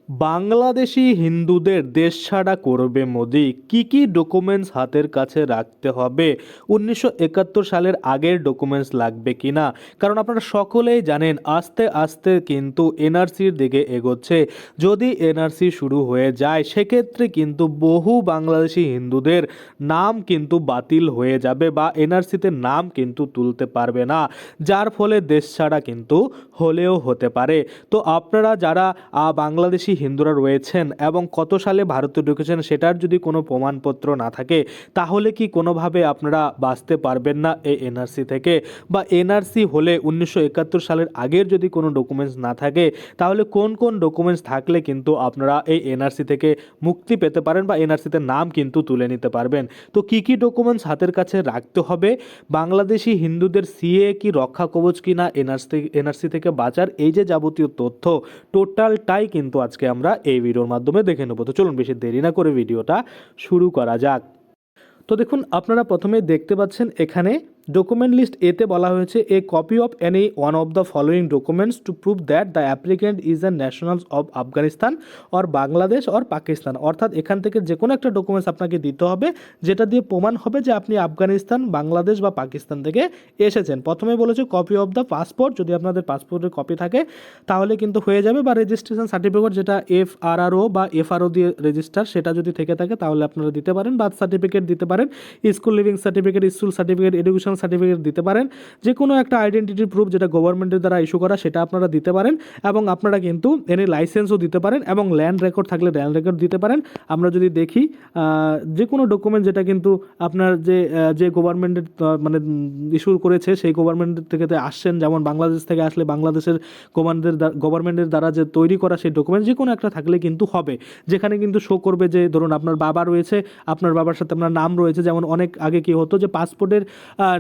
বাংলাদেশি হিন্দুদের দেশ ছাড়া করবে মোদি, কি কি ডকুমেন্টস হাতের কাছে রাখতে হবে, 1971 সালের আগের ডকুমেন্টস লাগবে কিনা? কারণ আপনারা সকলেই জানেন আস্তে আস্তে কিন্তু এনআরসির দিকে এগোচ্ছে। যদি এনআরসি শুরু হয়ে যায় সেক্ষেত্রে কিন্তু বহু বাংলাদেশি হিন্দুদের নাম কিন্তু বাতিল হয়ে যাবে বা এনআরসিতে নাম কিন্তু তুলতে পারবে না, যার ফলে দেশ ছাড়া কিন্তু হলেও হতে পারে। তো আপনারা যারা বাংলাদেশি হিন্দুরা রয়েছেন এবং কত সালে ভারতে ঢুকেছেন সেটার যদি কোনো প্রমাণপত্র না থাকে তাহলে কি কোনোভাবে আপনারা বাঁচতে পারবেন না এই এনআরসি থেকে? বা এনআরসি হলে 1971 সালের আগের যদি কোনো ডকুমেন্টস না থাকে তাহলে কোন কোন ডকুমেন্টস থাকলে কিন্তু আপনারা এই এনআরসি থেকে মুক্তি পেতে পারেন বা এনআরসিতে নাম কিন্তু তুলে নিতে পারবেন? তো কি কি ডকুমেন্টস হাতের কাছে রাখতে হবে, বাংলাদেশি হিন্দুদের সিএ কি রক্ষা কবচ কি না এনআরসি থেকে বাঁচার, এই যে যাবতীয় তথ্য টোটালটাই কিন্তু আজকে আমরা এই ভিডিওর মাধ্যমে দেখে নেব। তো চলুন বেশি দেরি না করে ভিডিওটা শুরু করা যাক। তো দেখুন, আপনারা প্রথমে দেখতে পাচ্ছেন এখানে ডকুমেন্ট লিস্ট এতে বলা হয়েছে a copy of any one of the following documents to prove that the applicant is an national of Afghanistan or Bangladesh or Pakistan. অর্থাৎ এখান থেকে যে কোনো একটা ডকুমেন্টস আপনাকে দিতে হবে যেটা দিয়ে প্রমাণ হবে যে আপনি আফগানিস্তান, বাংলাদেশ বা পাকিস্তান থেকে এসেছেন। প্রথমে বলেছে কপি অফ দ্য পাসপোর্ট, যদি আপনাদের পাসপোর্টের কপি থাকে তাহলে কিন্তু হয়ে যাবে, বা রেজিস্ট্রেশন সার্টিফিকেট যেটা এফআরআরও বা এফআরও দিয়ে রেজিস্টার সেটা যদি থেকে থাকে তাহলে আপনারা দিতে পারেন। বার্থ সার্টিফিকেট দিতে পারেন, school living certificate, school certificate, education certificate দিতে পারেন, যে কোনো একটা আইডেন্টিটি প্রুফ যেটা গভর্নমেন্টের দ্বারা ইস্যু করা সেটা আপনারা দিতে পারেন। এবং আপনারা কিন্তু এনি লাইসেন্সও দিতে পারেন এবং ল্যান্ড রেকর্ড থাকলে ল্যান্ড রেকর্ড দিতে পারেন। আমরা যদি দেখি যে কোনো ডকুমেন্ট যেটা কিন্তু আপনার যে গভর্নমেন্টের মানে ইস্যু করেছে সেই গভর্নমেন্টের থেকে আসছেন, যেমন বাংলাদেশ থেকে আসলে বাংলাদেশের গভর্নমেন্টের দ্বারা যে তৈরি করা সেই ডকুমেন্ট যে কোনো একটা থাকলে কিন্তু হবে, যেখানে কিন্তু শো করবে যে ধরুন আপনার বাবা রয়েছে, আপনার বাবার সাথে আপনার নাম রয়েছে। যেমন অনেক আগে কি হতো যে পাসপোর্টের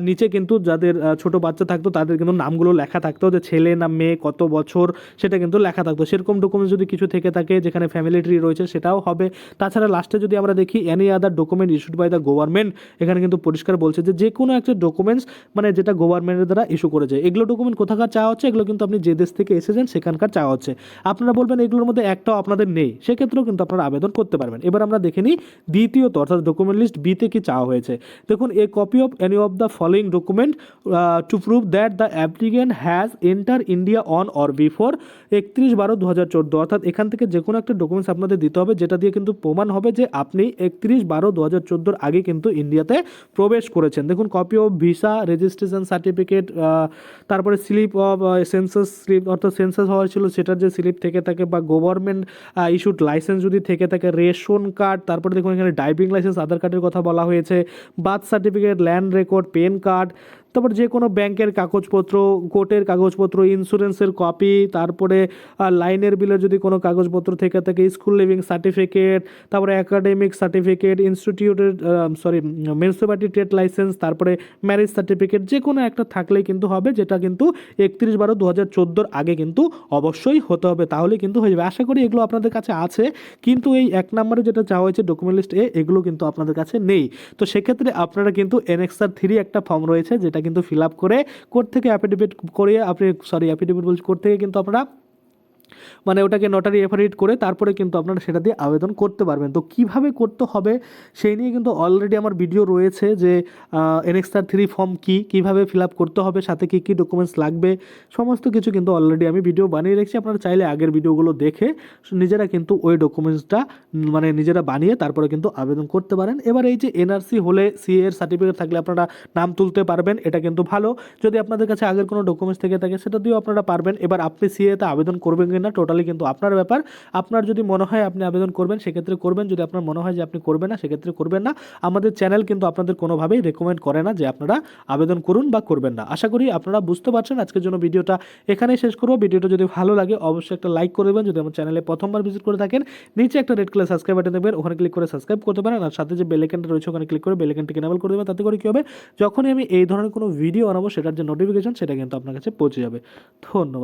নিচে কিন্তু যাদের ছোট বাচ্চা থাকতো তাদের কিন্তু নামগুলো লেখা থাকতো, যে ছেলে না মেয়ে, কত বছর, সেটা কিন্তু লেখা থাকতো। সেরকম ডকুমেন্টস যদি কিছু থেকে থাকে যেখানে ফ্যামিলি ট্রি রয়েছে সেটাও হবে। তাছাড়া লাস্টে যদি আমরা দেখি any other document issued by the government, এখানে কিন্তু পরিষ্কার বলছে যে কোনো একটা ডকুমেন্টস মানে যেটা গভর্নমেন্টের দ্বারা ইস্যু করেছে। এগুলো ডকুমেন্ট কোথাকার চাওয়া হচ্ছে, এগুলো কিন্তু আপনি যে দেশ থেকে এসেছেন সেখানকার চাওয়া হচ্ছে। আপনারা বলবেন এগুলোর মধ্যে একটাও আপনাদের নেই, সেক্ষেত্রেও কিন্তু আপনারা আবেদন করতে পারবেন। এবার আমরা দেখে নিই দ্বিতীয়ত অর্থাৎ ডকুমেন্ট লিস্ট বিতে কি চাওয়া হয়েছে। দেখুন, a copy of any of the following document to prove that the applicant has enter India on or before 31/12/2014। অর্থাৎ এখান থেকে যে কোনো একটা ডকুমেন্টস আপনাদের দিতে হবে যেটা দিয়ে কিন্তু প্রমাণ হবে যে আপনি 31/12/2014 আগে কিন্তু ইন্ডিয়াতে প্রবেশ করেছেন। দেখুন, copy of visa, registration certificate, তারপরে স্লিপ অফ সেন্সাস স্লিপ অর্থাৎ সেন্সাস হওয়া ছিল সেটার যে স্লিপ থেকে থাকে, বা গভর্নমেন্ট ইস্যুড লাইসেন্স যদি থেকে থাকে, রেশন কার্ড, তারপরে দেখুন এখানে ড্রাইভিং লাইসেন্স, আধার কার্ডের কথা বলা হয়েছে, birth certificate, land record, PAN card, তারপর যে কোনো ব্যাংকের কাগজপত্র, কোর্টের কাগজপত্র, ইন্স্যুরেন্সের কপি, তারপরে লাইনের বিলের যদি কোনো কাগজপত্র থেকে থাকে, স্কুল লিভিং সার্টিফিকেট, তারপরে একাডেমিক সার্টিফিকেট, ইনস্টিটিউটের মিউনিসিপ্যালিটি ট্রেড লাইসেন্স, তারপরে ম্যারেজ সার্টিফিকেট, যে কোনো একটা থাকলেই কিন্তু হবে, যেটা কিন্তু 31/12/2014 আগে কিন্তু অবশ্যই হতে হবে, তাহলে কিন্তু হয়ে যাবে। আশা করি এগুলো আপনাদের কাছে আছে, কিন্তু এই 1 নম্বরে যেটা চাওয়া হয়েছে ডকুমেন্ট লিস্ট এগুলো কিন্তু আপনাদের কাছে নেই। তো সেক্ষেত্রে আপনারা কিন্তু এনএক্সআর 3 একটা ফর্ম রয়েছে যেটা কিন্তু ফিল আপ করে কোর্ট থেকে অ্যাফিডেভিট করে অ্যাফিডেভিট বলছি কোর্ট থেকে কিন্তু আপনারা মানে ওটাকে নোটারি এফিডেভিট করে তারপরে কিন্তু আপনারা সেটা দিয়ে আবেদন করতে পারবেন। তো কিভাবে করতে হবে সেই নিয়ে কিন্তু অলরেডি আমার ভিডিও রয়েছে, যে এনএক্সআর 3 ফর্ম কীভাবে ফিল আপ করতে হবে, সাথে কী কী ডকুমেন্টস লাগবে, সমস্ত কিছু কিন্তু অলরেডি আমি ভিডিও বানিয়ে রেখেছি। আপনারা চাইলে আগের ভিডিওগুলো দেখে নিজেরা কিন্তু ওই ডকুমেন্টসটা মানে নিজেরা বানিয়ে তারপরে কিন্তু আবেদন করতে পারেন। এবার এই যে এনআরসি হলে সিএ এর সার্টিফিকেট থাকলে আপনারা নাম তুলতে পারবেন, এটা কিন্তু ভালো। যদি আপনাদের কাছে আগের কোনো ডকুমেন্টস থেকে থাকে সেটা দিয়েও আপনারা পারবেন। এবার আপনি সিএতে আবেদন করবেন কিনা টোটালি কিন্তু আপনার ব্যাপার। আপনার যদি মনে হয় আপনি আবেদন করবেন সেক্ষেত্রে করবেন, যদি আপনার মনে হয় যে আপনি করবেন না সেক্ষেত্রে করবেন না। আমাদের চ্যানেল কিন্তু আপনাদের কোনোভাবেই রেকমেন্ড করে না যে আপনারা আবেদন করুন বা করবেন না। আশা করি আপনারা বুঝতে পারছেন। আজকের জন্য ভিডিওটা এখানেই শেষ করব। ভিডিওটা যদি ভালো লাগে অবশ্যই একটা লাইক করে দেবেন। যদি আমার চ্যানেলে প্রথমবার ভিজিট করে থাকেন নিচে একটা রেড কালার সাবস্ক্রাইব বাটন দেখবেন, ওখানে ক্লিক করে সাবস্ক্রাইব করতে পারেন। আর সাথে যে বেল আইকনটা রয়েছে ওখানে ক্লিক করে বেল আইকনটিকে এনেবল করে দেবেন। তাতে করে কী হবে, যখনই আমি এই ধরনের কোনো ভিডিও বানাবো সেটার যে নোটিফিকেশন সেটা কিন্তু আপনার কাছে পৌঁছে যাবে। ধন্যবাদ।